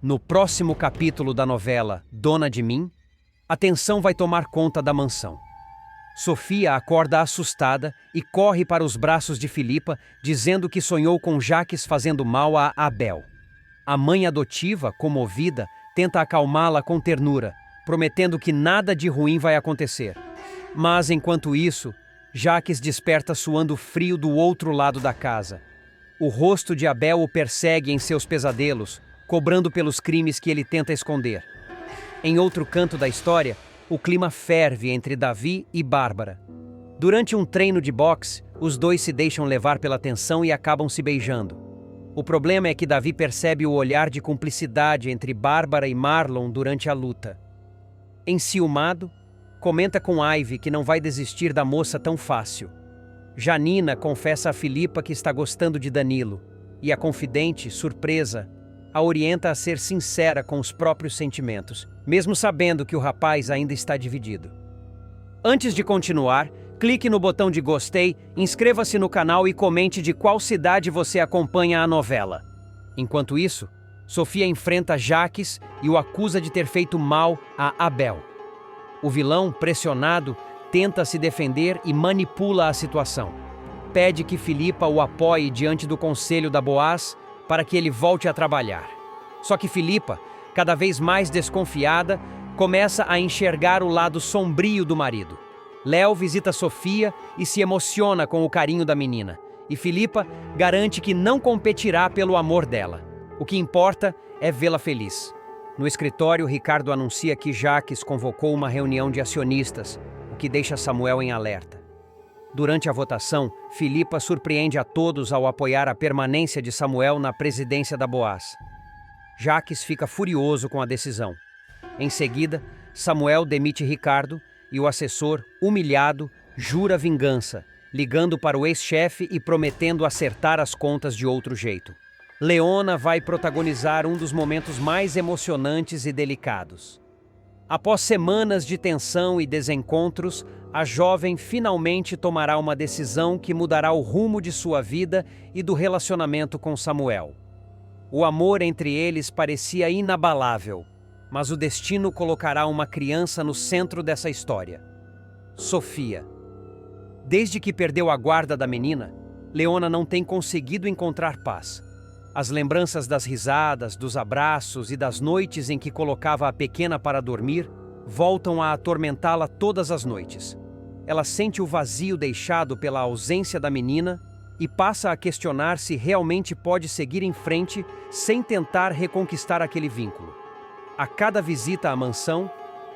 No próximo capítulo da novela Dona de Mim, a tensão vai tomar conta da mansão. Sofia acorda assustada e corre para os braços de Filipa, dizendo que sonhou com Jaques fazendo mal a Abel. A mãe adotiva, comovida, tenta acalmá-la com ternura, prometendo que nada de ruim vai acontecer. Mas, enquanto isso, Jaques desperta suando frio do outro lado da casa. O rosto de Abel o persegue em seus pesadelos, cobrando pelos crimes que ele tenta esconder. Em outro canto da história, o clima ferve entre Davi e Bárbara. Durante um treino de boxe, os dois se deixam levar pela tensão e acabam se beijando. O problema é que Davi percebe o olhar de cumplicidade entre Bárbara e Marlon durante a luta. Enciumado, comenta com Ivy que não vai desistir da moça tão fácil. Janina confessa a Filipa que está gostando de Danilo, e a confidente, surpresa, a orienta a ser sincera com os próprios sentimentos, mesmo sabendo que o rapaz ainda está dividido. Antes de continuar, clique no botão de gostei, inscreva-se no canal e comente de qual cidade você acompanha a novela. Enquanto isso, Sofia enfrenta Jaques e o acusa de ter feito mal a Abel. O vilão, pressionado, tenta se defender e manipula a situação. Pede que Filipa o apoie diante do conselho da Boaz para que ele volte a trabalhar. Só que Filipa, cada vez mais desconfiada, começa a enxergar o lado sombrio do marido. Léo visita Sofia e se emociona com o carinho da menina, e Filipa garante que não competirá pelo amor dela. O que importa é vê-la feliz. No escritório, Ricardo anuncia que Jaques convocou uma reunião de acionistas, o que deixa Samuel em alerta. Durante a votação, Filipa surpreende a todos ao apoiar a permanência de Samuel na presidência da Boaz. Jaques fica furioso com a decisão. Em seguida, Samuel demite Ricardo e o assessor, humilhado, jura vingança, ligando para o ex-chefe e prometendo acertar as contas de outro jeito. Leona vai protagonizar um dos momentos mais emocionantes e delicados. Após semanas de tensão e desencontros, a jovem finalmente tomará uma decisão que mudará o rumo de sua vida e do relacionamento com Samuel. O amor entre eles parecia inabalável, mas o destino colocará uma criança no centro dessa história: Sofia. Desde que perdeu a guarda da menina, Leona não tem conseguido encontrar paz. As lembranças das risadas, dos abraços e das noites em que colocava a pequena para dormir voltam a atormentá-la todas as noites. Ela sente o vazio deixado pela ausência da menina e passa a questionar se realmente pode seguir em frente sem tentar reconquistar aquele vínculo. A cada visita à mansão,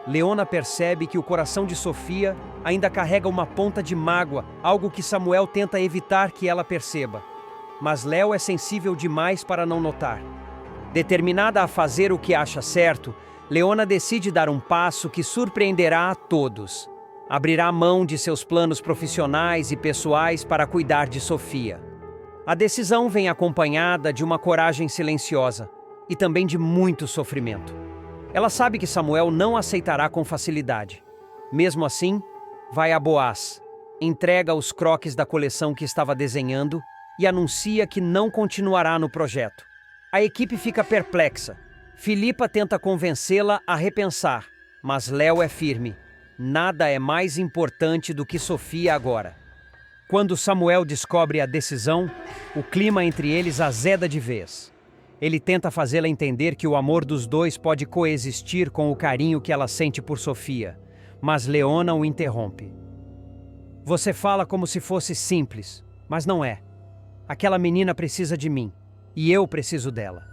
Leona percebe que o coração de Sofia ainda carrega uma ponta de mágoa, algo que Samuel tenta evitar que ela perceba. Mas Léo é sensível demais para não notar. Determinada a fazer o que acha certo, Leona decide dar um passo que surpreenderá a todos. Abrirá mão de seus planos profissionais e pessoais para cuidar de Sofia. A decisão vem acompanhada de uma coragem silenciosa e também de muito sofrimento. Ela sabe que Samuel não aceitará com facilidade. Mesmo assim, vai a Boaz, entrega os croquis da coleção que estava desenhando e anuncia que não continuará no projeto. A equipe fica perplexa. Filipa tenta convencê-la a repensar, mas Léo é firme. Nada é mais importante do que Sofia agora. Quando Samuel descobre a decisão, o clima entre eles azeda de vez. Ele tenta fazê-la entender que o amor dos dois pode coexistir com o carinho que ela sente por Sofia, mas Leona o interrompe. Você fala como se fosse simples, mas não é. Aquela menina precisa de mim, e eu preciso dela.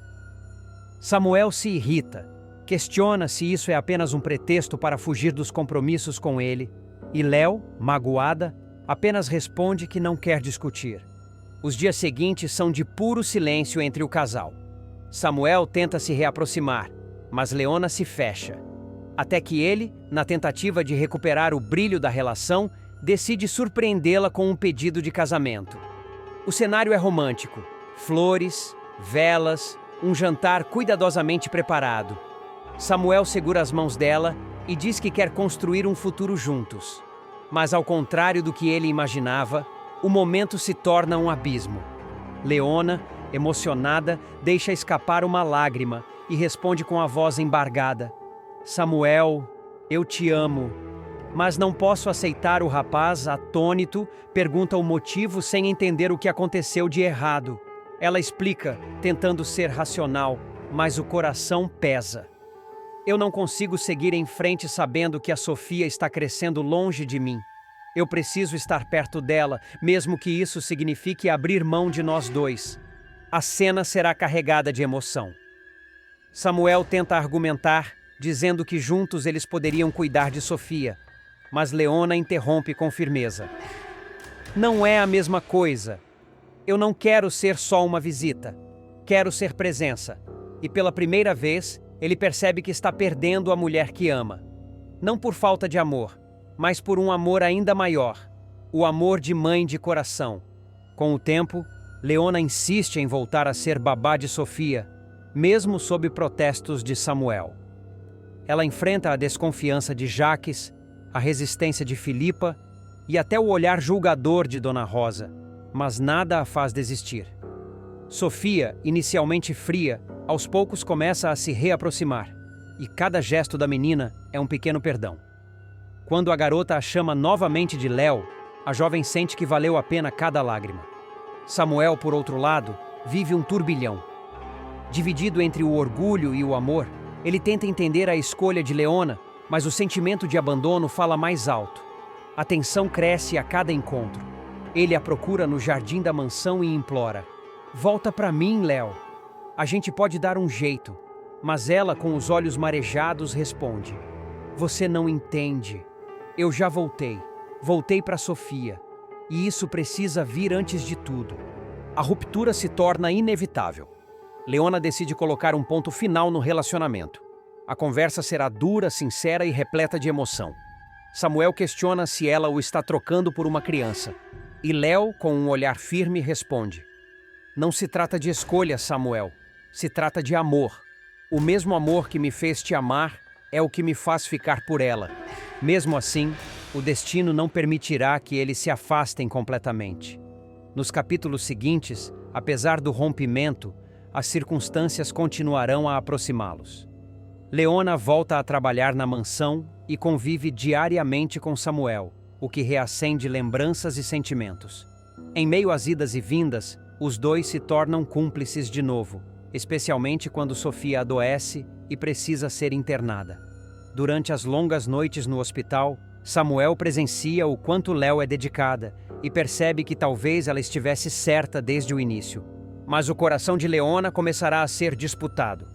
Samuel se irrita, questiona se isso é apenas um pretexto para fugir dos compromissos com ele, e Léo, magoada, apenas responde que não quer discutir. Os dias seguintes são de puro silêncio entre o casal. Samuel tenta se reaproximar, mas Leona se fecha. Até que ele, na tentativa de recuperar o brilho da relação, decide surpreendê-la com um pedido de casamento. O cenário é romântico: flores, velas, um jantar cuidadosamente preparado. Samuel segura as mãos dela e diz que quer construir um futuro juntos. Mas, ao contrário do que ele imaginava, o momento se torna um abismo. Leona, emocionada, deixa escapar uma lágrima e responde com a voz embargada: Samuel, eu te amo. Mas não posso aceitar. O rapaz, atônito, pergunta o motivo sem entender o que aconteceu de errado. Ela explica, tentando ser racional, mas o coração pesa. Eu não consigo seguir em frente sabendo que a Sofia está crescendo longe de mim. Eu preciso estar perto dela, mesmo que isso signifique abrir mão de nós dois. A cena será carregada de emoção. Samuel tenta argumentar, dizendo que juntos eles poderiam cuidar de Sofia, mas Leona interrompe com firmeza. Não é a mesma coisa. Eu não quero ser só uma visita. Quero ser presença. E pela primeira vez, ele percebe que está perdendo a mulher que ama. Não por falta de amor, mas por um amor ainda maior. O amor de mãe de coração. Com o tempo, Leona insiste em voltar a ser babá de Sofia, mesmo sob protestos de Samuel. Ela enfrenta a desconfiança de Jaques, a resistência de Filipa e até o olhar julgador de Dona Rosa, mas nada a faz desistir. Sofia, inicialmente fria, aos poucos começa a se reaproximar, e cada gesto da menina é um pequeno perdão. Quando a garota a chama novamente de Léo, a jovem sente que valeu a pena cada lágrima. Samuel, por outro lado, vive um turbilhão. Dividido entre o orgulho e o amor, ele tenta entender a escolha de Leona, mas o sentimento de abandono fala mais alto. A tensão cresce a cada encontro. Ele a procura no jardim da mansão e implora: Volta pra mim, Léo. A gente pode dar um jeito. Mas ela, com os olhos marejados, responde: Você não entende. Eu já voltei. Voltei pra Sofia. E isso precisa vir antes de tudo. A ruptura se torna inevitável. Leona decide colocar um ponto final no relacionamento. A conversa será dura, sincera e repleta de emoção. Samuel questiona se ela o está trocando por uma criança. E Léo, com um olhar firme, responde: Não se trata de escolha, Samuel. Se trata de amor. O mesmo amor que me fez te amar é o que me faz ficar por ela. Mesmo assim, o destino não permitirá que eles se afastem completamente. Nos capítulos seguintes, apesar do rompimento, as circunstâncias continuarão a aproximá-los. Leona volta a trabalhar na mansão e convive diariamente com Samuel, o que reacende lembranças e sentimentos. Em meio às idas e vindas, os dois se tornam cúmplices de novo, especialmente quando Sofia adoece e precisa ser internada. Durante as longas noites no hospital, Samuel presencia o quanto Léo é dedicada e percebe que talvez ela estivesse certa desde o início. Mas o coração de Leona começará a ser disputado.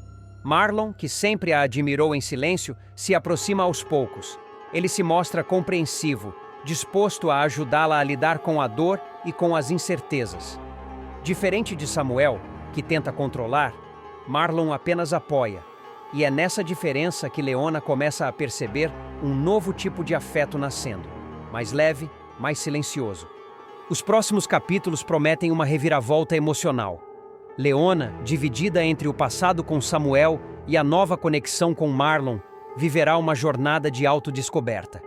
Marlon, que sempre a admirou em silêncio, se aproxima aos poucos. Ele se mostra compreensivo, disposto a ajudá-la a lidar com a dor e com as incertezas. Diferente de Samuel, que tenta controlar, Marlon apenas apoia. E é nessa diferença que Leona começa a perceber um novo tipo de afeto nascendo, mais leve, mais silencioso. Os próximos capítulos prometem uma reviravolta emocional. Leona, dividida entre o passado com Samuel e a nova conexão com Marlon, viverá uma jornada de autodescoberta.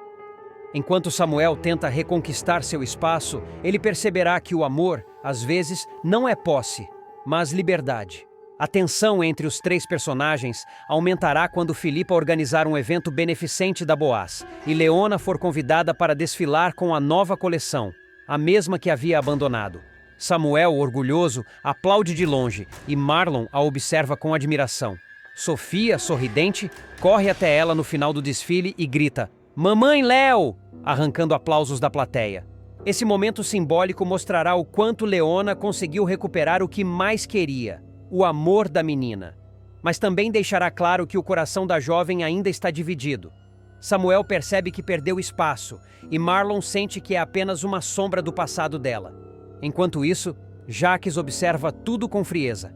Enquanto Samuel tenta reconquistar seu espaço, ele perceberá que o amor, às vezes, não é posse, mas liberdade. A tensão entre os três personagens aumentará quando Filipa organizar um evento beneficente da Boaz e Leona for convidada para desfilar com a nova coleção, a mesma que havia abandonado. Samuel, orgulhoso, aplaude de longe e Marlon a observa com admiração. Sofia, sorridente, corre até ela no final do desfile e grita: Mamãe Léo! Arrancando aplausos da plateia. Esse momento simbólico mostrará o quanto Leona conseguiu recuperar o que mais queria: o amor da menina. Mas também deixará claro que o coração da jovem ainda está dividido. Samuel percebe que perdeu espaço e Marlon sente que é apenas uma sombra do passado dela. Enquanto isso, Jaques observa tudo com frieza.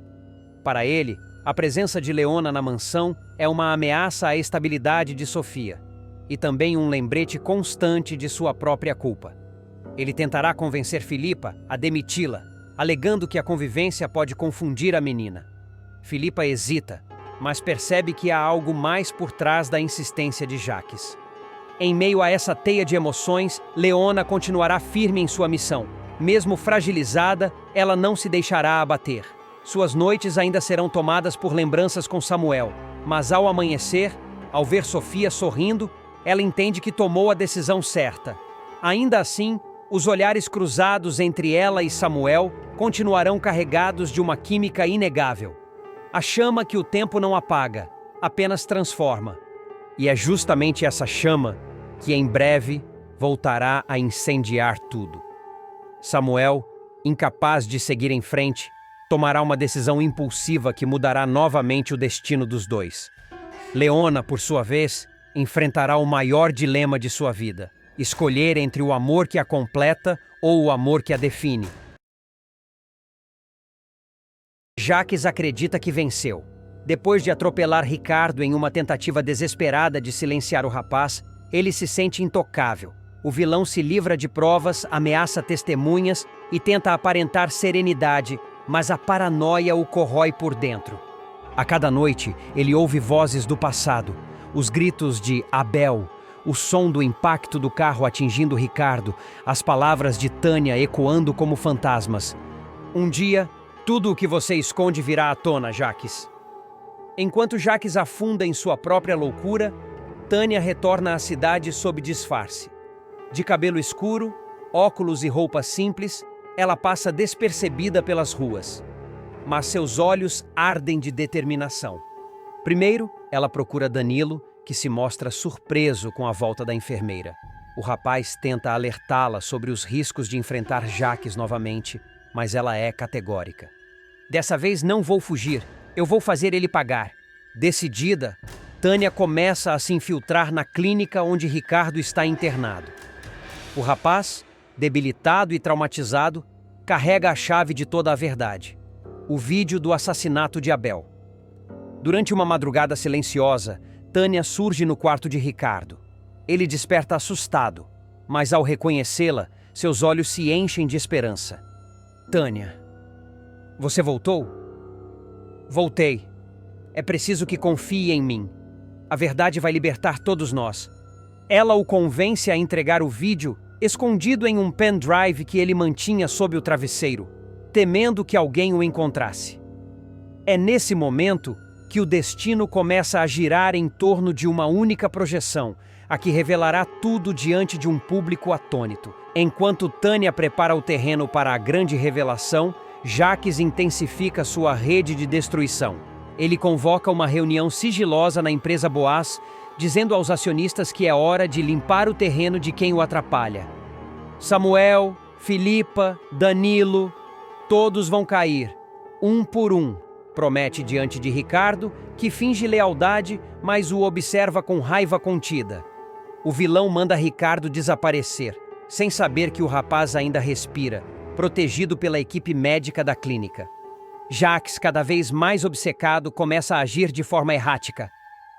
Para ele, a presença de Leona na mansão é uma ameaça à estabilidade de Sofia e também um lembrete constante de sua própria culpa. Ele tentará convencer Filipa a demiti-la, alegando que a convivência pode confundir a menina. Filipa hesita, mas percebe que há algo mais por trás da insistência de Jaques. Em meio a essa teia de emoções, Leona continuará firme em sua missão. Mesmo fragilizada, ela não se deixará abater. Suas noites ainda serão tomadas por lembranças com Samuel, mas ao amanhecer, ao ver Sofia sorrindo, ela entende que tomou a decisão certa. Ainda assim, os olhares cruzados entre ela e Samuel continuarão carregados de uma química inegável. A chama que o tempo não apaga, apenas transforma. E é justamente essa chama que em breve voltará a incendiar tudo. Samuel, incapaz de seguir em frente, tomará uma decisão impulsiva que mudará novamente o destino dos dois. Leona, por sua vez, enfrentará o maior dilema de sua vida: escolher entre o amor que a completa ou o amor que a define. Jacques acredita que venceu. Depois de atropelar Ricardo em uma tentativa desesperada de silenciar o rapaz, ele se sente intocável. O vilão se livra de provas, ameaça testemunhas e tenta aparentar serenidade, mas a paranoia o corrói por dentro. A cada noite, ele ouve vozes do passado, os gritos de Abel, o som do impacto do carro atingindo Ricardo, as palavras de Tânia ecoando como fantasmas. Um dia, tudo o que você esconde virá à tona, Jacques. Enquanto Jacques afunda em sua própria loucura, Tânia retorna à cidade sob disfarce. De cabelo escuro, óculos e roupa simples, ela passa despercebida pelas ruas. Mas seus olhos ardem de determinação. Primeiro, ela procura Danilo, que se mostra surpreso com a volta da enfermeira. O rapaz tenta alertá-la sobre os riscos de enfrentar Jacques novamente, mas ela é categórica. Dessa vez não vou fugir, eu vou fazer ele pagar. Decidida, Tânia começa a se infiltrar na clínica onde Ricardo está internado. O rapaz, debilitado e traumatizado, carrega a chave de toda a verdade: o vídeo do assassinato de Abel. Durante uma madrugada silenciosa, Tânia surge no quarto de Ricardo. Ele desperta assustado, mas ao reconhecê-la, seus olhos se enchem de esperança. Tânia, você voltou? Voltei. É preciso que confie em mim. A verdade vai libertar todos nós. Ela o convence a entregar o vídeo escondido em um pendrive que ele mantinha sob o travesseiro, temendo que alguém o encontrasse. É nesse momento que o destino começa a girar em torno de uma única projeção, a que revelará tudo diante de um público atônito. Enquanto Tânia prepara o terreno para a grande revelação, Jacques intensifica sua rede de destruição. Ele convoca uma reunião sigilosa na empresa Boaz, dizendo aos acionistas que é hora de limpar o terreno de quem o atrapalha. Samuel, Filipa, Danilo, todos vão cair, um por um, promete diante de Ricardo, que finge lealdade, mas o observa com raiva contida. O vilão manda Ricardo desaparecer, sem saber que o rapaz ainda respira, protegido pela equipe médica da clínica. Jacques, cada vez mais obcecado, começa a agir de forma errática.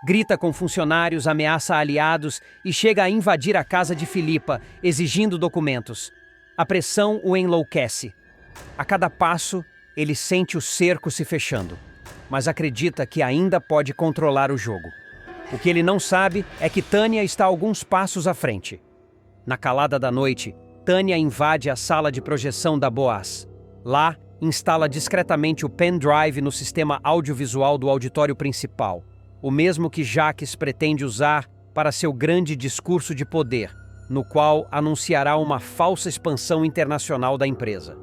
Grita com funcionários, ameaça aliados e chega a invadir a casa de Filipa, exigindo documentos. A pressão o enlouquece. A cada passo, ele sente o cerco se fechando, mas acredita que ainda pode controlar o jogo. O que ele não sabe é que Tânia está alguns passos à frente. Na calada da noite, Tânia invade a sala de projeção da Boaz. Lá, instala discretamente o pendrive no sistema audiovisual do auditório principal, o mesmo que Jacques pretende usar para seu grande discurso de poder, no qual anunciará uma falsa expansão internacional da empresa.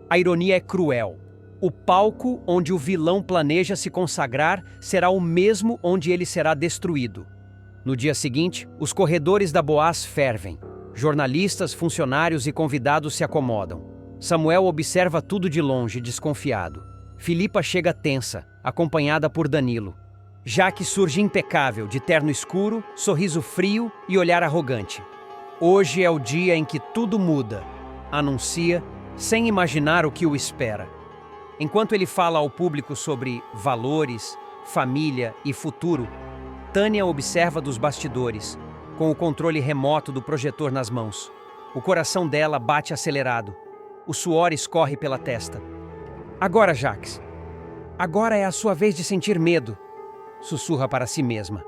A ironia é cruel. O palco onde o vilão planeja se consagrar será o mesmo onde ele será destruído. No dia seguinte, os corredores da Boaz fervem. Jornalistas, funcionários e convidados se acomodam. Samuel observa tudo de longe, desconfiado. Filipa chega tensa, acompanhada por Danilo. Jacques surge impecável, de terno escuro, sorriso frio e olhar arrogante. Hoje é o dia em que tudo muda, anuncia, sem imaginar o que o espera. Enquanto ele fala ao público sobre valores, família e futuro, Tânia observa dos bastidores, com o controle remoto do projetor nas mãos. O coração dela bate acelerado. O suor escorre pela testa. Agora, Jacques. Agora é a sua vez de sentir medo, sussurra para si mesma.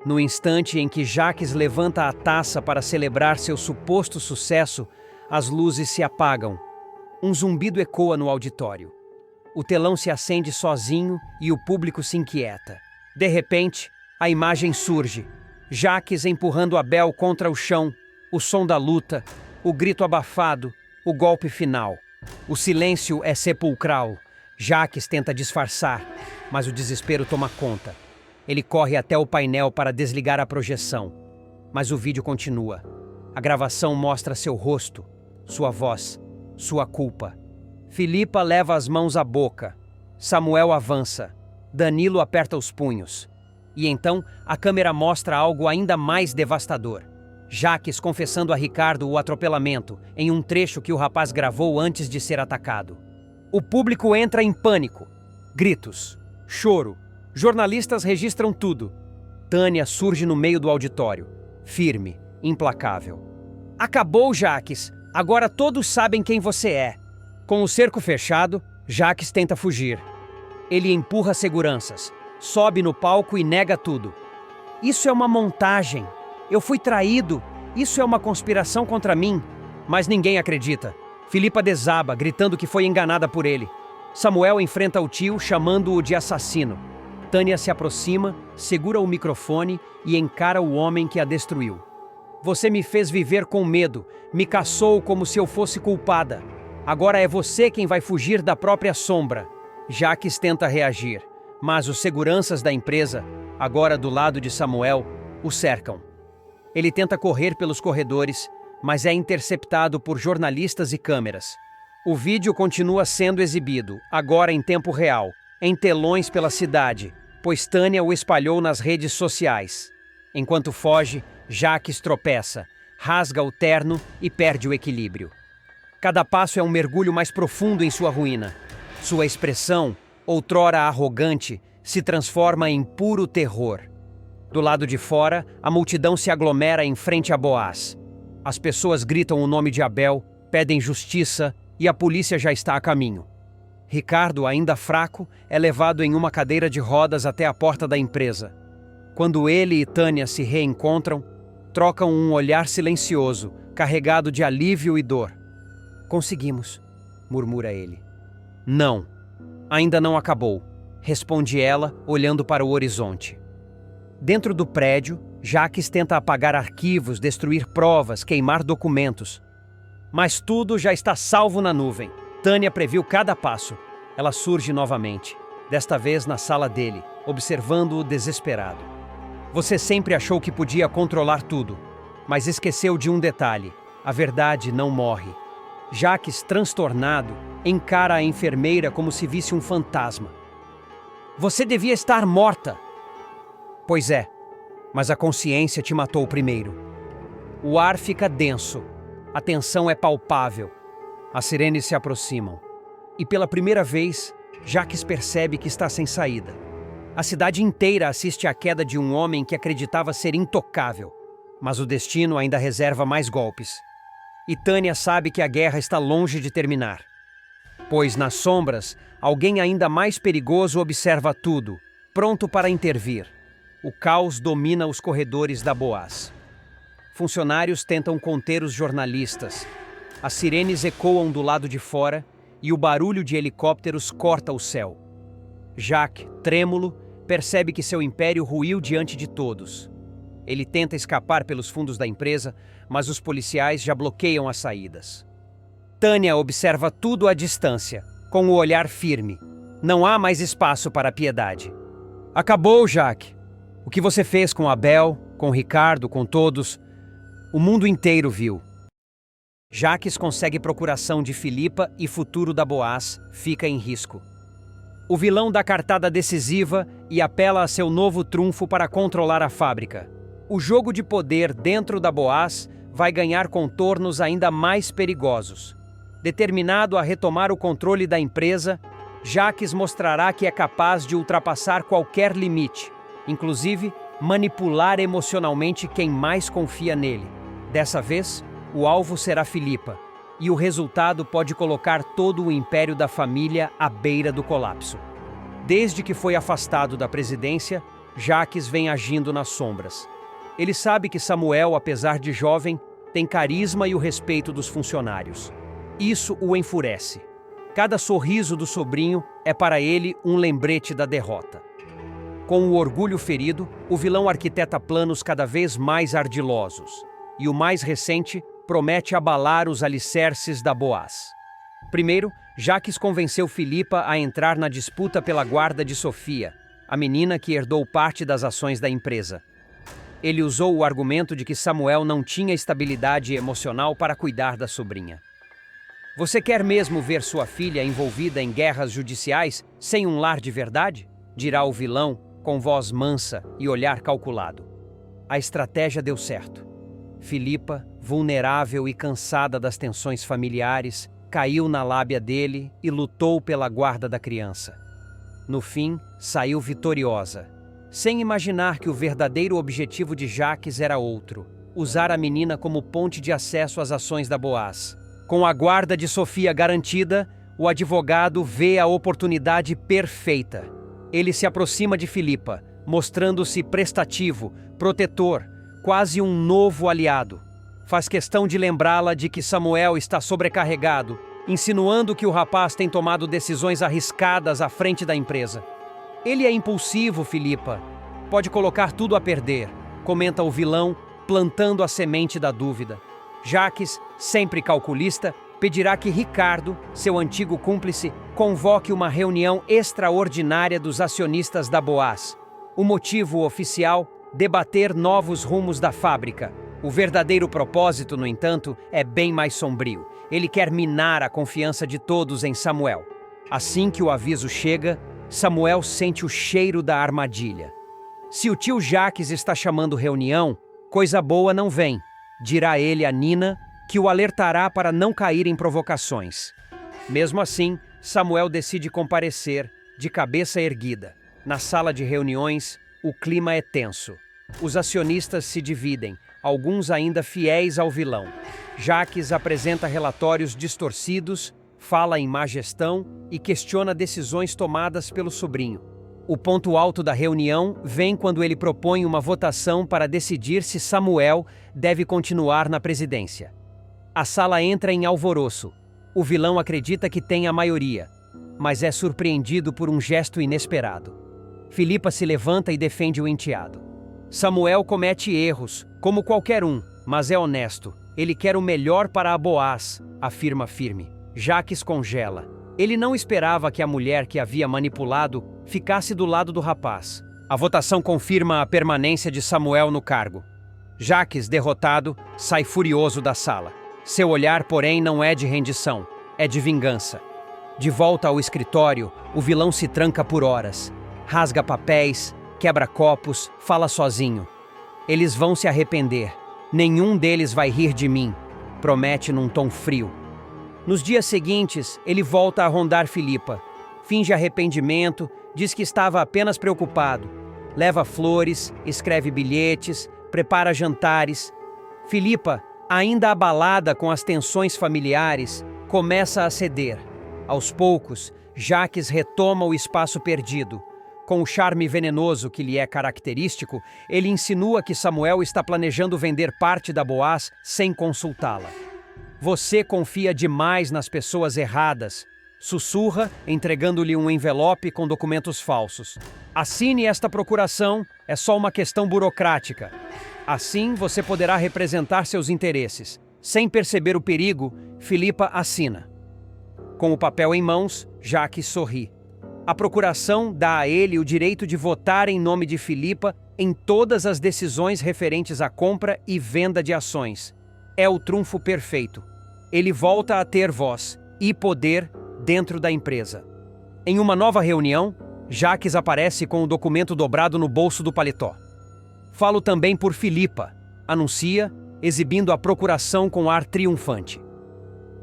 No instante em que Jacques levanta a taça para celebrar seu suposto sucesso, as luzes se apagam. Um zumbido ecoa no auditório. O telão se acende sozinho e o público se inquieta. De repente, a imagem surge. Jacques empurrando Abel contra o chão, o som da luta, o grito abafado, o golpe final. O silêncio é sepulcral. Jacques tenta disfarçar, mas o desespero toma conta. Ele corre até o painel para desligar a projeção. Mas o vídeo continua. A gravação mostra seu rosto, sua voz, sua culpa. Filipa leva as mãos à boca. Samuel avança. Danilo aperta os punhos. E então, a câmera mostra algo ainda mais devastador. Jacques confessando a Ricardo o atropelamento, em um trecho que o rapaz gravou antes de ser atacado. O público entra em pânico. Gritos, choro. Jornalistas registram tudo. Tânia surge no meio do auditório, firme, implacável. Acabou, Jacques. Agora todos sabem quem você é. Com o cerco fechado, Jacques tenta fugir. Ele empurra seguranças, sobe no palco e nega tudo. Isso é uma montagem. Eu fui traído. Isso é uma conspiração contra mim. Mas ninguém acredita. Filipa desaba, gritando que foi enganada por ele. Samuel enfrenta o tio, chamando-o de assassino. Tânia se aproxima, segura o microfone e encara o homem que a destruiu. Você me fez viver com medo, me caçou como se eu fosse culpada. Agora é você quem vai fugir da própria sombra. Jacques tenta reagir, mas os seguranças da empresa, agora do lado de Samuel, o cercam. Ele tenta correr pelos corredores, mas é interceptado por jornalistas e câmeras. O vídeo continua sendo exibido, agora em tempo real, em telões pela cidade, pois Tânia o espalhou nas redes sociais. Enquanto foge, Jacques tropeça, rasga o terno e perde o equilíbrio. Cada passo é um mergulho mais profundo em sua ruína. Sua expressão, outrora arrogante, se transforma em puro terror. Do lado de fora, a multidão se aglomera em frente a Boaz. As pessoas gritam o nome de Abel, pedem justiça e a polícia já está a caminho. Ricardo, ainda fraco, é levado em uma cadeira de rodas até a porta da empresa. Quando ele e Tânia se reencontram, trocam um olhar silencioso, carregado de alívio e dor. Conseguimos, murmura ele. Não, ainda não acabou, responde ela, olhando para o horizonte. Dentro do prédio, Jacques tenta apagar arquivos, destruir provas, queimar documentos. Mas tudo já está salvo na nuvem. Tânia previu cada passo. Ela surge novamente, desta vez na sala dele, observando-o desesperado. Você sempre achou que podia controlar tudo, mas esqueceu de um detalhe: a verdade não morre. Jacques, transtornado, encara a enfermeira como se visse um fantasma. Você devia estar morta. Pois é, mas a consciência te matou primeiro. O ar fica denso, a tensão é palpável. As sirenes se aproximam. E pela primeira vez, Jacques percebe que está sem saída. A cidade inteira assiste à queda de um homem que acreditava ser intocável. Mas o destino ainda reserva mais golpes. E Tânia sabe que a guerra está longe de terminar. Pois nas sombras, alguém ainda mais perigoso observa tudo, pronto para intervir. O caos domina os corredores da Boaz. Funcionários tentam conter os jornalistas. As sirenes ecoam do lado de fora e o barulho de helicópteros corta o céu. Jacques, trêmulo, percebe que seu império ruiu diante de todos. Ele tenta escapar pelos fundos da empresa, mas os policiais já bloqueiam as saídas. Tânia observa tudo à distância, com o olhar firme. Não há mais espaço para a piedade. Acabou, Jacques. O que você fez com Abel, com Ricardo, com todos, o mundo inteiro viu. Jacques consegue procuração de Filipa e futuro da Boaz fica em risco. O vilão dá cartada decisiva e apela a seu novo trunfo para controlar a fábrica. O jogo de poder dentro da Boaz vai ganhar contornos ainda mais perigosos. Determinado a retomar o controle da empresa, Jacques mostrará que é capaz de ultrapassar qualquer limite, inclusive manipular emocionalmente quem mais confia nele. Dessa vez, o alvo será Filipa, e o resultado pode colocar todo o império da família à beira do colapso. Desde que foi afastado da presidência, Jacques vem agindo nas sombras. Ele sabe que Samuel, apesar de jovem, tem carisma e o respeito dos funcionários. Isso o enfurece. Cada sorriso do sobrinho é para ele um lembrete da derrota. Com o orgulho ferido, o vilão arquiteta planos cada vez mais ardilosos. E o mais recente promete abalar os alicerces da Boaz. Primeiro, Jacques convenceu Filipa a entrar na disputa pela guarda de Sofia, a menina que herdou parte das ações da empresa. Ele usou o argumento de que Samuel não tinha estabilidade emocional para cuidar da sobrinha. Você quer mesmo ver sua filha envolvida em guerras judiciais sem um lar de verdade? Dirá o vilão, com voz mansa e olhar calculado. A estratégia deu certo. Filipa, vulnerável e cansada das tensões familiares, caiu na lábia dele e lutou pela guarda da criança. No fim, saiu vitoriosa, sem imaginar que o verdadeiro objetivo de Jacques era outro: usar a menina como ponte de acesso às ações da Boaz. Com a guarda de Sofia garantida, o advogado vê a oportunidade perfeita. Ele se aproxima de Filipa, mostrando-se prestativo, protetor, quase um novo aliado. Faz questão de lembrá-la de que Samuel está sobrecarregado, insinuando que o rapaz tem tomado decisões arriscadas à frente da empresa. Ele é impulsivo, Filipa. Pode colocar tudo a perder, comenta o vilão, plantando a semente da dúvida. Jacques, sempre calculista, pedirá que Ricardo, seu antigo cúmplice, convoque uma reunião extraordinária dos acionistas da Boaz. O motivo oficial: debater novos rumos da fábrica. O verdadeiro propósito, no entanto, é bem mais sombrio. Ele quer minar a confiança de todos em Samuel. Assim que o aviso chega, Samuel sente o cheiro da armadilha. Se o tio Jacques está chamando reunião, coisa boa não vem, dirá ele a Nina, que o alertará para não cair em provocações. Mesmo assim, Samuel decide comparecer, de cabeça erguida. Na sala de reuniões, o clima é tenso. Os acionistas se dividem, alguns ainda fiéis ao vilão. Jacques apresenta relatórios distorcidos, fala em má gestão e questiona decisões tomadas pelo sobrinho. O ponto alto da reunião vem quando ele propõe uma votação para decidir se Samuel deve continuar na presidência. A sala entra em alvoroço. O vilão acredita que tem a maioria, mas é surpreendido por um gesto inesperado. Filipa se levanta e defende o enteado. Samuel comete erros, como qualquer um, mas é honesto. Ele quer o melhor para a Boaz, afirma firme. Jacques congela. Ele não esperava que a mulher que havia manipulado ficasse do lado do rapaz. A votação confirma a permanência de Samuel no cargo. Jacques, derrotado, sai furioso da sala. Seu olhar, porém, não é de rendição, é de vingança. De volta ao escritório, o vilão se tranca por horas. Rasga papéis, quebra copos, fala sozinho. Eles vão se arrepender. Nenhum deles vai rir de mim, promete num tom frio. Nos dias seguintes, ele volta a rondar Filipa. Finge arrependimento, diz que estava apenas preocupado. Leva flores, escreve bilhetes, prepara jantares. Filipa, ainda abalada com as tensões familiares, começa a ceder. Aos poucos, Jacques retoma o espaço perdido. Com o charme venenoso que lhe é característico, ele insinua que Samuel está planejando vender parte da Boaz sem consultá-la. Você confia demais nas pessoas erradas, sussurra, entregando-lhe um envelope com documentos falsos. Assine esta procuração, é só uma questão burocrática. Assim você poderá representar seus interesses. Sem perceber o perigo, Filipa assina. Com o papel em mãos, Jacques sorri. A procuração dá a ele o direito de votar em nome de Filipa em todas as decisões referentes à compra e venda de ações. É o trunfo perfeito. Ele volta a ter voz e poder dentro da empresa. Em uma nova reunião, Jacques aparece com o documento dobrado no bolso do paletó. Falo também por Filipa, anuncia, exibindo a procuração com ar triunfante.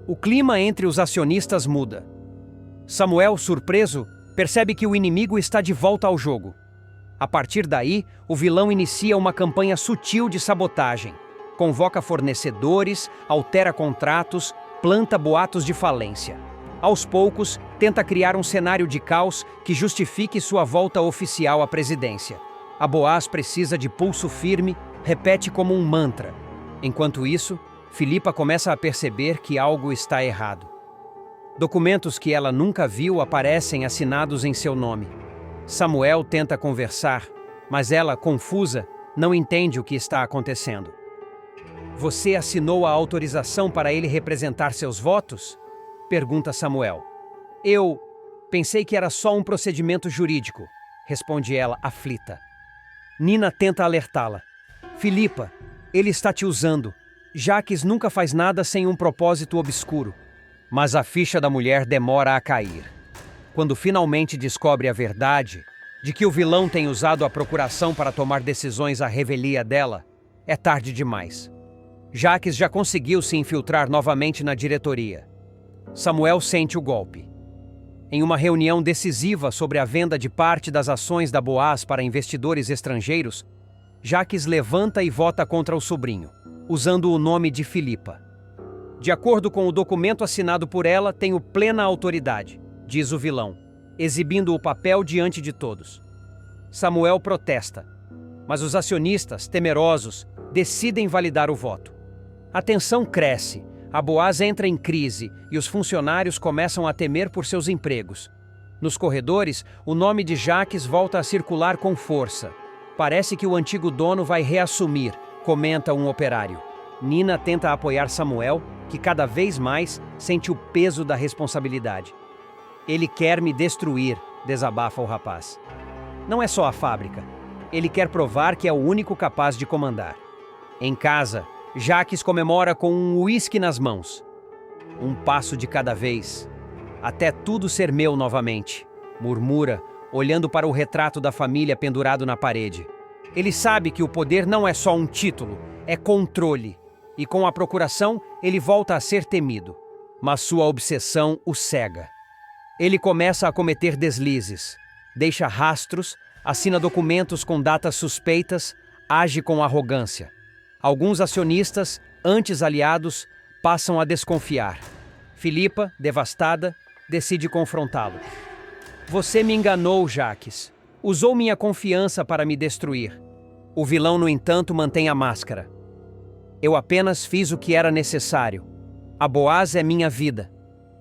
O clima entre os acionistas muda. Samuel, surpreso, percebe que o inimigo está de volta ao jogo. A partir daí, o vilão inicia uma campanha sutil de sabotagem. Convoca fornecedores, altera contratos, planta boatos de falência. Aos poucos, tenta criar um cenário de caos que justifique sua volta oficial à presidência. A Boaz precisa de pulso firme, repete como um mantra. Enquanto isso, Filipa começa a perceber que algo está errado. Documentos que ela nunca viu aparecem assinados em seu nome. Samuel tenta conversar, mas ela, confusa, não entende o que está acontecendo. Você assinou a autorização para ele representar seus votos? Pergunta Samuel. Eu pensei que era só um procedimento jurídico, responde ela, aflita. Nina tenta alertá-la. Filipa, ele está te usando. Jacques nunca faz nada sem um propósito obscuro. Mas a ficha da mulher demora a cair. Quando finalmente descobre a verdade de que o vilão tem usado a procuração para tomar decisões à revelia dela, é tarde demais. Jacques já conseguiu se infiltrar novamente na diretoria. Samuel sente o golpe. Em uma reunião decisiva sobre a venda de parte das ações da Boaz para investidores estrangeiros, Jacques levanta e vota contra o sobrinho, usando o nome de Filipa. De acordo com o documento assinado por ela, tenho plena autoridade, diz o vilão, exibindo o papel diante de todos. Samuel protesta, mas os acionistas, temerosos, decidem validar o voto. A tensão cresce, a Boaz entra em crise e os funcionários começam a temer por seus empregos. Nos corredores, o nome de Jacques volta a circular com força. Parece que o antigo dono vai reassumir, comenta um operário. Nina tenta apoiar Samuel, que cada vez mais sente o peso da responsabilidade. Ele quer me destruir, desabafa o rapaz. Não é só a fábrica. Ele quer provar que é o único capaz de comandar. Em casa, Jacques comemora com um uísque nas mãos. Um passo de cada vez, até tudo ser meu novamente, murmura, olhando para o retrato da família pendurado na parede. Ele sabe que o poder não é só um título, é controle. E com a procuração, ele volta a ser temido. Mas sua obsessão o cega. Ele começa a cometer deslizes, deixa rastros, assina documentos com datas suspeitas, age com arrogância. Alguns acionistas, antes aliados, passam a desconfiar. Filipa, devastada, decide confrontá-lo. Você me enganou, Jacques. Usou minha confiança para me destruir. O vilão, no entanto, mantém a máscara. Eu apenas fiz o que era necessário. A Boaz é minha vida.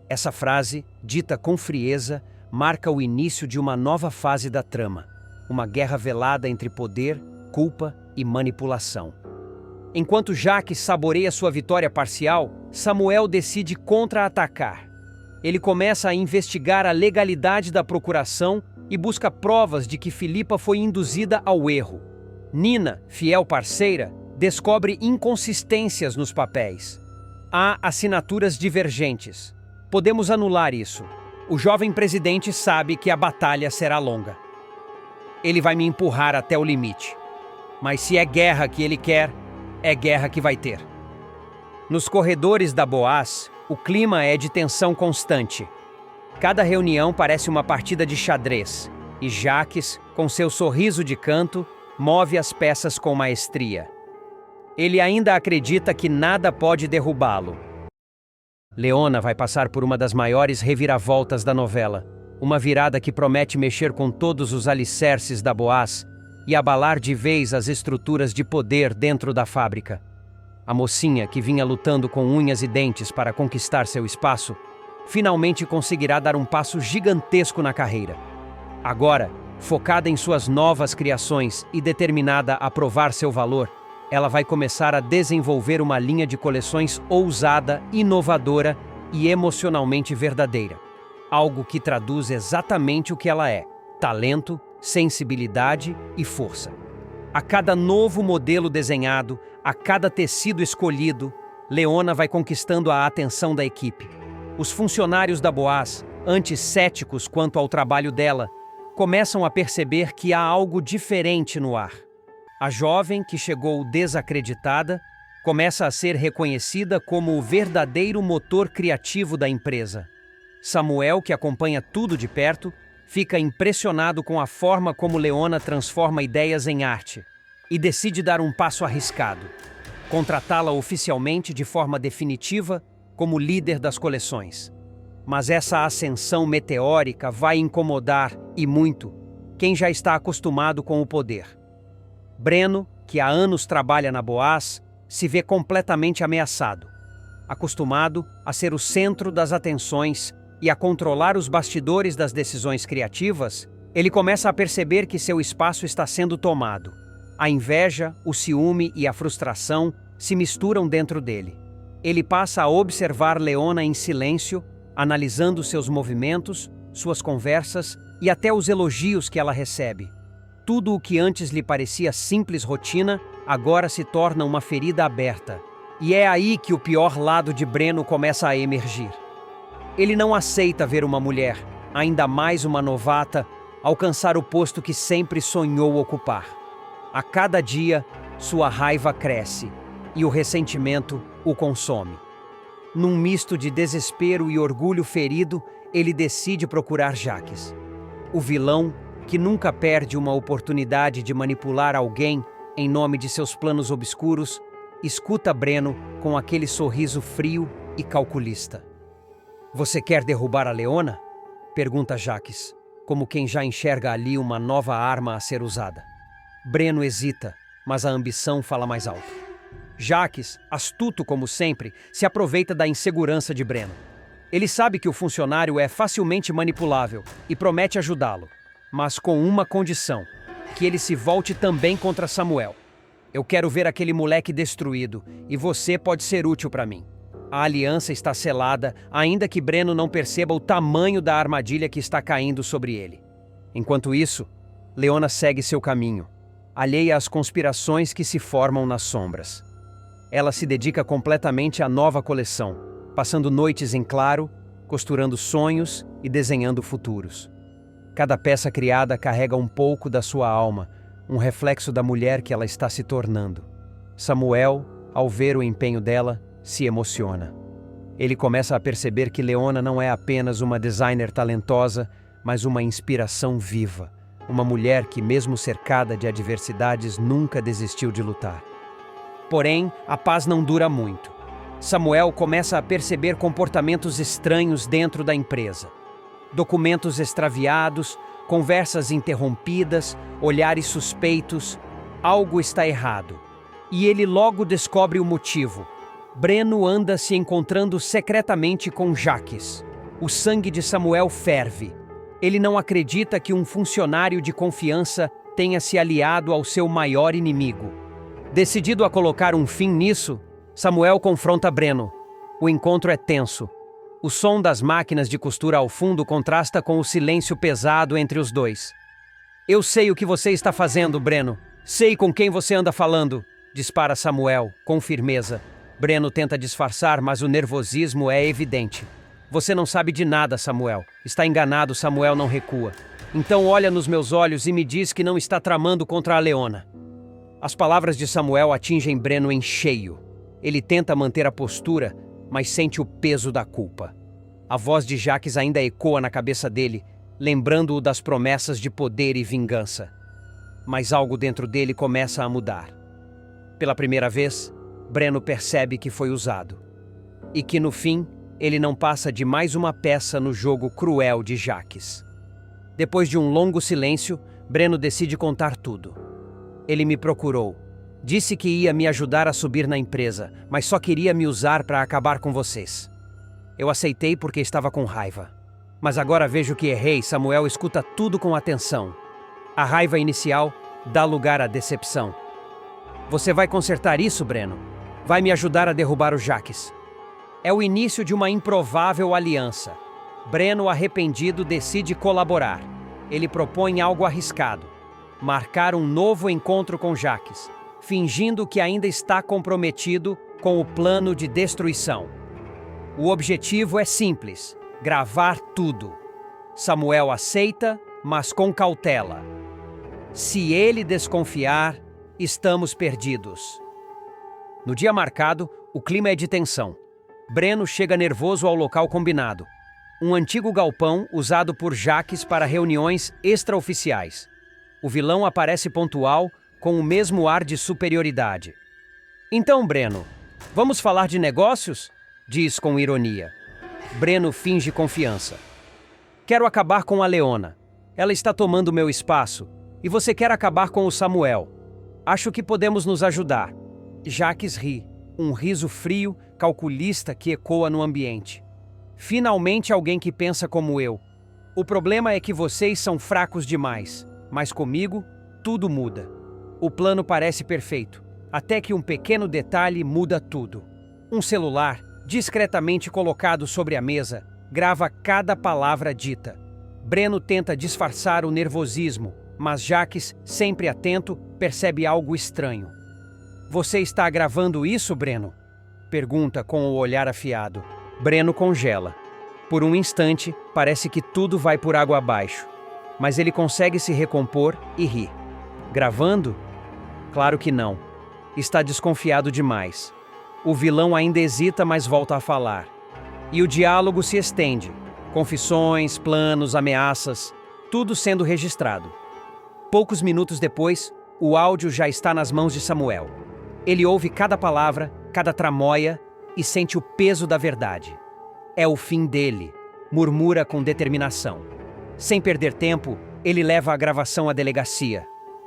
Essa frase, dita com frieza, marca o início de uma nova fase da trama. Uma guerra velada entre poder, culpa e manipulação. Enquanto Jacques saboreia sua vitória parcial, Samuel decide contra-atacar. Ele começa a investigar a legalidade da procuração e busca provas de que Filipa foi induzida ao erro. Nina, fiel parceira, descobre inconsistências nos papéis. Há assinaturas divergentes. Podemos anular isso. O jovem presidente sabe que a batalha será longa. Ele vai me empurrar até o limite. Mas se é guerra que ele quer, é guerra que vai ter. Nos corredores da Boaz, o clima é de tensão constante. Cada reunião parece uma partida de xadrez, e Jacques, com seu sorriso de canto, move as peças com maestria. Ele ainda acredita que nada pode derrubá-lo. Leona vai passar por uma das maiores reviravoltas da novela, uma virada que promete mexer com todos os alicerces da Boaz e abalar de vez as estruturas de poder dentro da fábrica. A mocinha, que vinha lutando com unhas e dentes para conquistar seu espaço, finalmente conseguirá dar um passo gigantesco na carreira. Agora, focada em suas novas criações e determinada a provar seu valor, ela vai começar a desenvolver uma linha de coleções ousada, inovadora e emocionalmente verdadeira. Algo que traduz exatamente o que ela é: talento, sensibilidade e força. A cada novo modelo desenhado, a cada tecido escolhido, Leona vai conquistando a atenção da equipe. Os funcionários da Boaz, antes céticos quanto ao trabalho dela, começam a perceber que há algo diferente no ar. A jovem, que chegou desacreditada, começa a ser reconhecida como o verdadeiro motor criativo da empresa. Samuel, que acompanha tudo de perto, fica impressionado com a forma como Leona transforma ideias em arte e decide dar um passo arriscado: contratá-la oficialmente de forma definitiva como líder das coleções. Mas essa ascensão meteórica vai incomodar, e muito, quem já está acostumado com o poder. Breno, que há anos trabalha na Boaz, se vê completamente ameaçado. Acostumado a ser o centro das atenções, e a controlar os bastidores das decisões criativas, ele começa a perceber que seu espaço está sendo tomado. A inveja, o ciúme e a frustração se misturam dentro dele. Ele passa a observar Leona em silêncio, analisando seus movimentos, suas conversas e até os elogios que ela recebe. Tudo o que antes lhe parecia simples rotina, agora se torna uma ferida aberta. E é aí que o pior lado de Breno começa a emergir. Ele não aceita ver uma mulher, ainda mais uma novata, alcançar o posto que sempre sonhou ocupar. A cada dia, sua raiva cresce e o ressentimento o consome. Num misto de desespero e orgulho ferido, ele decide procurar Jacques. O vilão, que nunca perde uma oportunidade de manipular alguém em nome de seus planos obscuros, escuta Breno com aquele sorriso frio e calculista. "Você quer derrubar a Leona?" pergunta Jacques, como quem já enxerga ali uma nova arma a ser usada. Breno hesita, mas a ambição fala mais alto. Jacques, astuto como sempre, se aproveita da insegurança de Breno. Ele sabe que o funcionário é facilmente manipulável e promete ajudá-lo, mas com uma condição: que ele se volte também contra Samuel. "Eu quero ver aquele moleque destruído, e você pode ser útil para mim." A aliança está selada, ainda que Breno não perceba o tamanho da armadilha que está caindo sobre ele. Enquanto isso, Leona segue seu caminho, alheia às conspirações que se formam nas sombras. Ela se dedica completamente à nova coleção, passando noites em claro, costurando sonhos e desenhando futuros. Cada peça criada carrega um pouco da sua alma, um reflexo da mulher que ela está se tornando. Samuel, ao ver o empenho dela, se emociona. Ele começa a perceber que Leona não é apenas uma designer talentosa, mas uma inspiração viva. Uma mulher que, mesmo cercada de adversidades, nunca desistiu de lutar. Porém, a paz não dura muito. Samuel começa a perceber comportamentos estranhos dentro da empresa. Documentos extraviados, conversas interrompidas, olhares suspeitos. Algo está errado. E ele logo descobre o motivo. Breno anda se encontrando secretamente com Jacques. O sangue de Samuel ferve. Ele não acredita que um funcionário de confiança tenha se aliado ao seu maior inimigo. Decidido a colocar um fim nisso, Samuel confronta Breno. O encontro é tenso. O som das máquinas de costura ao fundo contrasta com o silêncio pesado entre os dois. "Eu sei o que você está fazendo, Breno. Sei com quem você anda falando", dispara Samuel, com firmeza. Breno tenta disfarçar, mas o nervosismo é evidente. "Você não sabe de nada, Samuel." Está enganado, Samuel não recua. "Então olha nos meus olhos e me diz que não está tramando contra a Leona." As palavras de Samuel atingem Breno em cheio. Ele tenta manter a postura, mas sente o peso da culpa. A voz de Jacques ainda ecoa na cabeça dele, lembrando-o das promessas de poder e vingança. Mas algo dentro dele começa a mudar. Pela primeira vez, Breno percebe que foi usado. E que, no fim, ele não passa de mais uma peça no jogo cruel de Jacques. Depois de um longo silêncio, Breno decide contar tudo. "Ele me procurou. Disse que ia me ajudar a subir na empresa, mas só queria me usar para acabar com vocês. Eu aceitei porque estava com raiva. Mas agora vejo que errei." Samuel escuta tudo com atenção. A raiva inicial dá lugar à decepção. "Você vai consertar isso, Breno? Vai me ajudar a derrubar o Jacques." É o início de uma improvável aliança. Breno, arrependido, decide colaborar. Ele propõe algo arriscado: marcar um novo encontro com Jacques, fingindo que ainda está comprometido com o plano de destruição. O objetivo é simples: gravar tudo. Samuel aceita, mas com cautela. Se ele desconfiar, estamos perdidos. No dia marcado, o clima é de tensão. Breno chega nervoso ao local combinado. Um antigo galpão usado por Jacques para reuniões extraoficiais. O vilão aparece pontual, com o mesmo ar de superioridade. "Então, Breno, vamos falar de negócios?" diz com ironia. Breno finge confiança. "Quero acabar com a Leona. Ela está tomando meu espaço. E você quer acabar com o Samuel. Acho que podemos nos ajudar." Jacques ri, um riso frio, calculista que ecoa no ambiente. Finalmente alguém que pensa como eu. O problema é que vocês são fracos demais, mas comigo, tudo muda. O plano parece perfeito, até que um pequeno detalhe muda tudo. Um celular, discretamente colocado sobre a mesa, grava cada palavra dita. Breno tenta disfarçar o nervosismo, mas Jaques, sempre atento, percebe algo estranho. Você está gravando isso, Breno? Pergunta com o olhar afiado. Breno congela. Por um instante, parece que tudo vai por água abaixo. Mas ele consegue se recompor e ri. Gravando? Claro que não. Está desconfiado demais. O vilão ainda hesita, mas volta a falar. E o diálogo se estende. Confissões, planos, ameaças, tudo sendo registrado. Poucos minutos depois, o áudio já está nas mãos de Samuel. Ele ouve cada palavra, cada tramóia e sente o peso da verdade. É o fim dele, murmura com determinação. Sem perder tempo, ele leva a gravação à delegacia.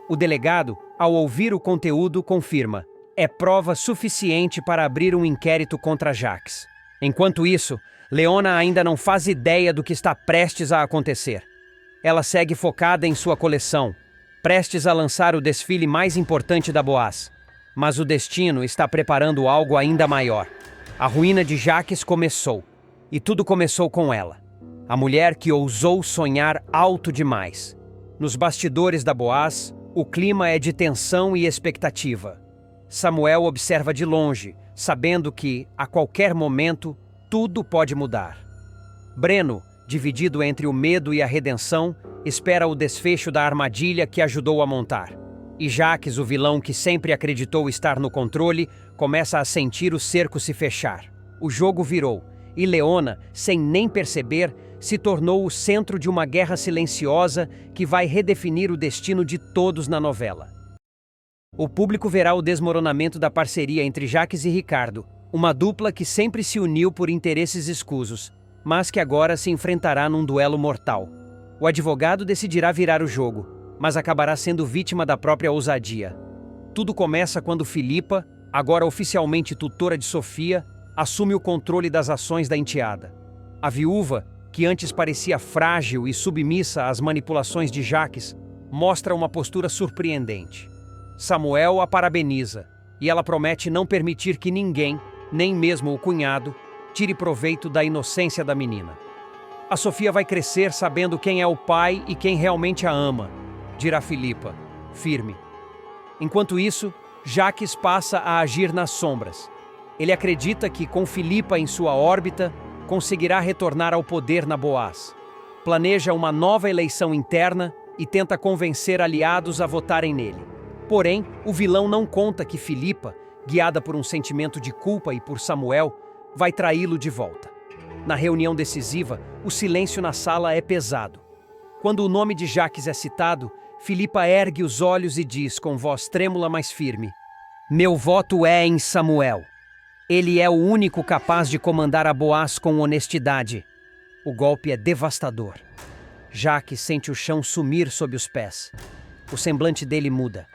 O delegado, ao ouvir o conteúdo, confirma: é prova suficiente para abrir um inquérito contra Jaques. Enquanto isso, Leona ainda não faz ideia do que está prestes a acontecer. Ela segue focada em sua coleção, prestes a lançar o desfile mais importante da Boaz. Mas o destino está preparando algo ainda maior. A ruína de Jaques começou, e tudo começou com ela. A mulher que ousou sonhar alto demais. Nos bastidores da Boaz, o clima é de tensão e expectativa. Samuel observa de longe, sabendo que, a qualquer momento, tudo pode mudar. Breno, dividido entre o medo e a redenção, espera o desfecho da armadilha que ajudou a montar. E Jaques, o vilão que sempre acreditou estar no controle, começa a sentir o cerco se fechar. O jogo virou, e Leona, sem nem perceber, se tornou o centro de uma guerra silenciosa que vai redefinir o destino de todos na novela. O público verá o desmoronamento da parceria entre Jaques e Ricardo, uma dupla que sempre se uniu por interesses escusos, mas que agora se enfrentará num duelo mortal. O advogado decidirá virar o jogo, mas acabará sendo vítima da própria ousadia. Tudo começa quando Filipa, agora oficialmente tutora de Sofia, assume o controle das ações da enteada. A viúva, que antes parecia frágil e submissa às manipulações de Jaques, mostra uma postura surpreendente. Samuel a parabeniza, e ela promete não permitir que ninguém, nem mesmo o cunhado, tire proveito da inocência da menina. A Sofia vai crescer sabendo quem é o pai e quem realmente a ama, dirá Filipa, firme. Enquanto isso, Jaques passa a agir nas sombras. Ele acredita que, com Filipa em sua órbita, conseguirá retornar ao poder na Boaz. Planeja uma nova eleição interna e tenta convencer aliados a votarem nele. Porém, o vilão não conta que Filipa, guiada por um sentimento de culpa e por Samuel, vai traí-lo de volta. Na reunião decisiva, o silêncio na sala é pesado. Quando o nome de Jaques é citado, Filipa ergue os olhos e diz com voz trêmula, mas firme: meu voto é em Samuel. Ele é o único capaz de comandar a Boaz com honestidade. O golpe é devastador. Jaques sente o chão sumir sob os pés. O semblante dele muda.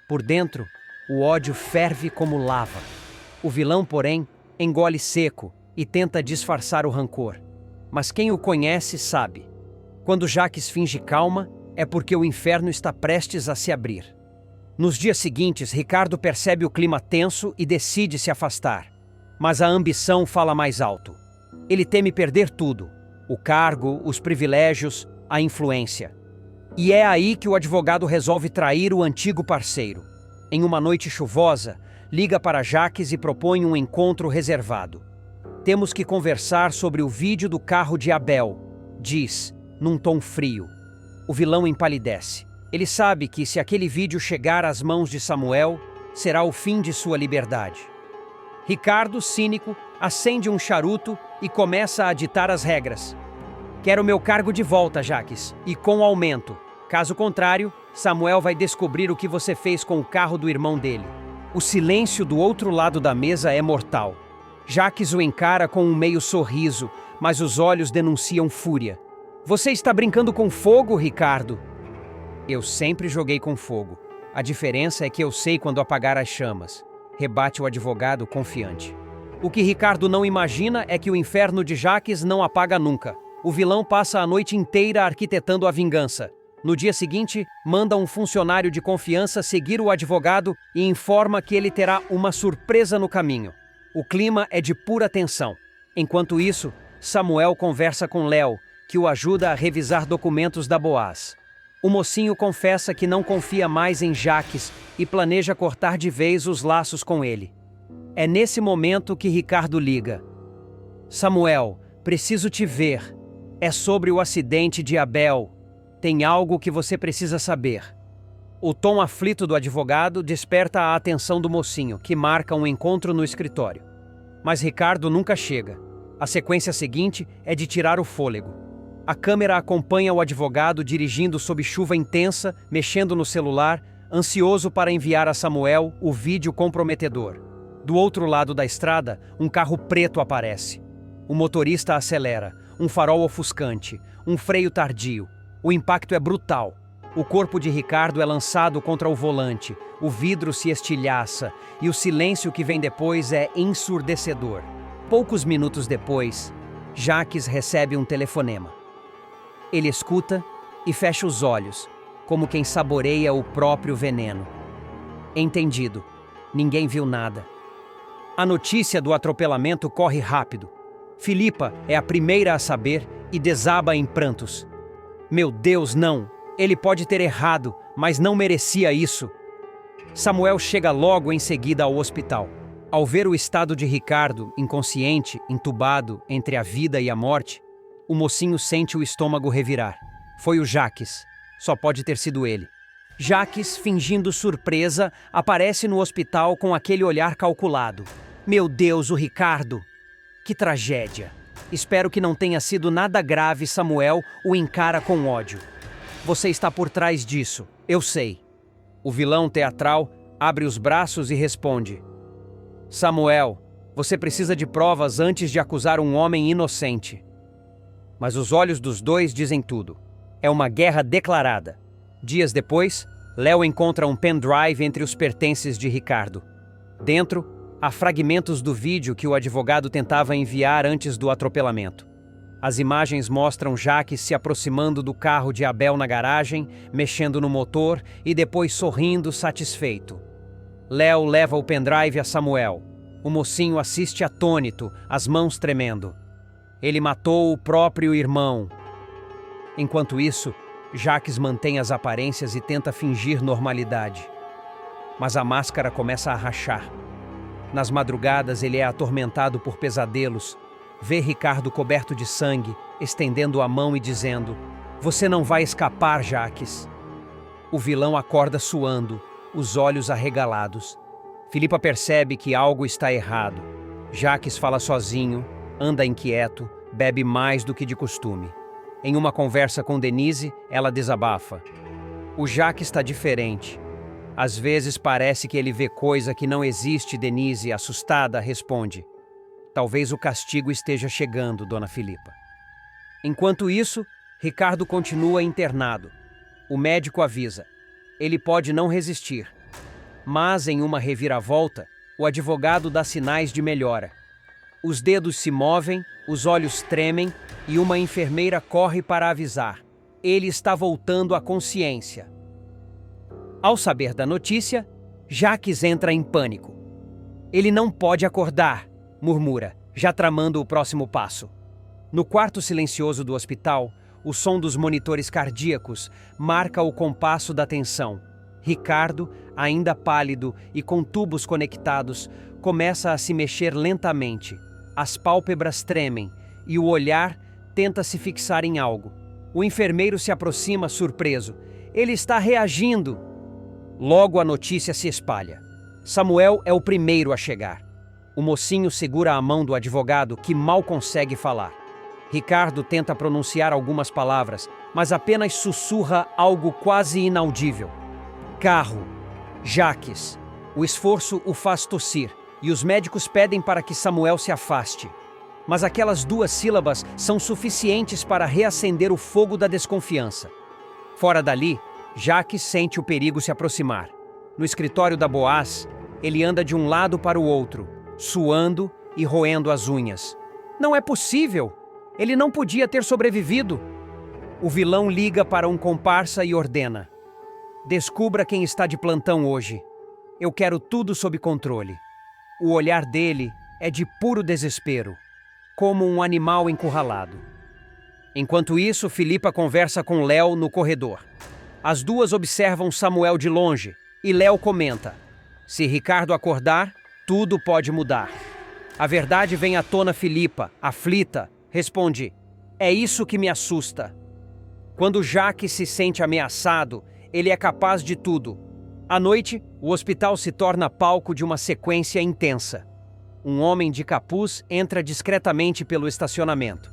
Por dentro, o ódio ferve como lava. O vilão, porém, engole seco e tenta disfarçar o rancor. Mas quem o conhece sabe. Quando Jaques finge calma, é porque o inferno está prestes a se abrir. Nos dias seguintes, Ricardo percebe o clima tenso e decide se afastar. Mas a ambição fala mais alto. Ele teme perder tudo: o cargo, os privilégios, a influência. E é aí que o advogado resolve trair o antigo parceiro. Em uma noite chuvosa, liga para Jaques e propõe um encontro reservado. Temos que conversar sobre o vídeo do carro de Abel, diz, num tom frio. O vilão empalidece. Ele sabe que, se aquele vídeo chegar às mãos de Samuel, será o fim de sua liberdade. Ricardo, cínico, acende um charuto e começa a ditar as regras. Quero meu cargo de volta, Jaques, e com aumento. Caso contrário, Samuel vai descobrir o que você fez com o carro do irmão dele. O silêncio do outro lado da mesa é mortal. Jaques o encara com um meio sorriso, mas os olhos denunciam fúria. Você está brincando com fogo, Ricardo? Eu sempre joguei com fogo. A diferença é que eu sei quando apagar as chamas, rebate o advogado confiante. O que Ricardo não imagina é que o inferno de Jacques não apaga nunca. O vilão passa a noite inteira arquitetando a vingança. No dia seguinte, manda um funcionário de confiança seguir o advogado e informa que ele terá uma surpresa no caminho. O clima é de pura tensão. Enquanto isso, Samuel conversa com Léo, que o ajuda a revisar documentos da Boaz. O mocinho confessa que não confia mais em Jacques e planeja cortar de vez os laços com ele. É nesse momento que Ricardo liga. Samuel, preciso te ver. É sobre o acidente de Abel. Tem algo que você precisa saber. O tom aflito do advogado desperta a atenção do mocinho, que marca um encontro no escritório. Mas Ricardo nunca chega. A sequência seguinte é de tirar o fôlego. A câmera acompanha o advogado dirigindo sob chuva intensa, mexendo no celular, ansioso para enviar a Samuel o vídeo comprometedor. Do outro lado da estrada, um carro preto aparece. O motorista acelera, um farol ofuscante, um freio tardio. O impacto é brutal. O corpo de Ricardo é lançado contra o volante, o vidro se estilhaça e o silêncio que vem depois é ensurdecedor. Poucos minutos depois, Jacques recebe um telefonema. Ele escuta e fecha os olhos, como quem saboreia o próprio veneno. Entendido. Ninguém viu nada. A notícia do atropelamento corre rápido. Filipa é a primeira a saber e desaba em prantos. Meu Deus, não! Ele pode ter errado, mas não merecia isso. Samuel chega logo em seguida ao hospital. Ao ver o estado de Ricardo, inconsciente, entubado entre a vida e a morte, o mocinho sente o estômago revirar. Foi o Jacques. Só pode ter sido ele. Jacques, fingindo surpresa, aparece no hospital com aquele olhar calculado. Meu Deus, o Ricardo! Que tragédia! Espero que não tenha sido nada grave. Samuel o encara com ódio. Você está por trás disso, eu sei. O vilão teatral abre os braços e responde. Samuel, você precisa de provas antes de acusar um homem inocente. Mas os olhos dos dois dizem tudo. É uma guerra declarada. Dias depois, Léo encontra um pendrive entre os pertences de Ricardo. Dentro, há fragmentos do vídeo que o advogado tentava enviar antes do atropelamento. As imagens mostram Jacques se aproximando do carro de Abel na garagem, mexendo no motor e depois sorrindo satisfeito. Léo leva o pendrive a Samuel. O mocinho assiste atônito, as mãos tremendo. Ele matou o próprio irmão. Enquanto isso, Jacques mantém as aparências e tenta fingir normalidade. Mas a máscara começa a rachar. Nas madrugadas, ele é atormentado por pesadelos. Vê Ricardo coberto de sangue, estendendo a mão e dizendo: Você não vai escapar, Jacques. O vilão acorda suando, os olhos arregalados. Filipa percebe que algo está errado. Jacques fala sozinho, anda inquieto, bebe mais do que de costume. Em uma conversa com Denise, ela desabafa. O Jacques está diferente. Às vezes parece que ele vê coisa que não existe. Denise, assustada, responde. Talvez o castigo esteja chegando, Dona Filipa. Enquanto isso, Ricardo continua internado. O médico avisa. Ele pode não resistir. Mas, em uma reviravolta, o advogado dá sinais de melhora. Os dedos se movem, os olhos tremem e uma enfermeira corre para avisar. Ele está voltando à consciência. Ao saber da notícia, Jacques entra em pânico. Ele não pode acordar, murmura, já tramando o próximo passo. No quarto silencioso do hospital, o som dos monitores cardíacos marca o compasso da tensão. Ricardo, ainda pálido e com tubos conectados, começa a se mexer lentamente. As pálpebras tremem e o olhar tenta se fixar em algo. O enfermeiro se aproxima surpreso. Ele está reagindo. Logo a notícia se espalha. Samuel é o primeiro a chegar. O mocinho segura a mão do advogado, que mal consegue falar. Ricardo tenta pronunciar algumas palavras, mas apenas sussurra algo quase inaudível. Carro. Jacques. O esforço o faz tossir, e os médicos pedem para que Samuel se afaste. Mas aquelas duas sílabas são suficientes para reacender o fogo da desconfiança. Fora dali, Jacques sente o perigo se aproximar. No escritório da Boaz, ele anda de um lado para o outro, suando e roendo as unhas. Não é possível! Ele não podia ter sobrevivido! O vilão liga para um comparsa e ordena: descubra quem está de plantão hoje. Eu quero tudo sob controle. O olhar dele é de puro desespero, como um animal encurralado. Enquanto isso, Filipa conversa com Léo no corredor. As duas observam Samuel de longe e Léo comenta: se Ricardo acordar, tudo pode mudar. A verdade vem à tona. Filipa, aflita, responde: é isso que me assusta. Quando Jaque se sente ameaçado, ele é capaz de tudo. À noite, o hospital se torna palco de uma sequência intensa. Um homem de capuz entra discretamente pelo estacionamento.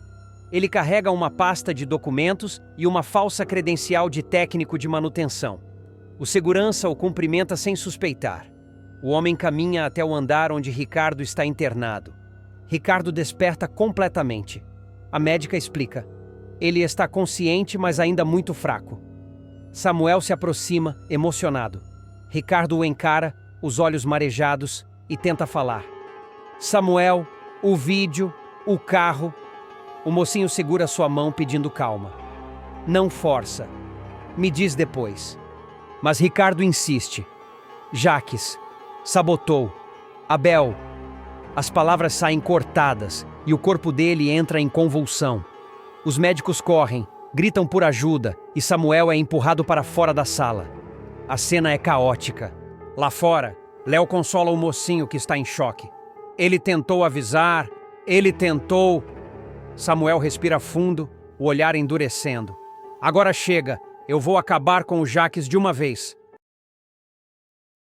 Ele carrega uma pasta de documentos e uma falsa credencial de técnico de manutenção. O segurança o cumprimenta sem suspeitar. O homem caminha até o andar onde Ricardo está internado. Ricardo desperta completamente. A médica explica: ele está consciente, mas ainda muito fraco. Samuel se aproxima, emocionado. Ricardo o encara, os olhos marejados, e tenta falar. Samuel, o vídeo, o carro. O mocinho segura sua mão pedindo calma. Não força. Me diz depois. Mas Ricardo insiste. Jaques, sabotou. Abel. As palavras saem cortadas e o corpo dele entra em convulsão. Os médicos correm, gritam por ajuda e Samuel é empurrado para fora da sala. A cena é caótica. Lá fora, Léo consola o mocinho que está em choque. Ele tentou avisar, ele tentou... Samuel respira fundo, o olhar endurecendo. Agora chega, eu vou acabar com o Jaques de uma vez.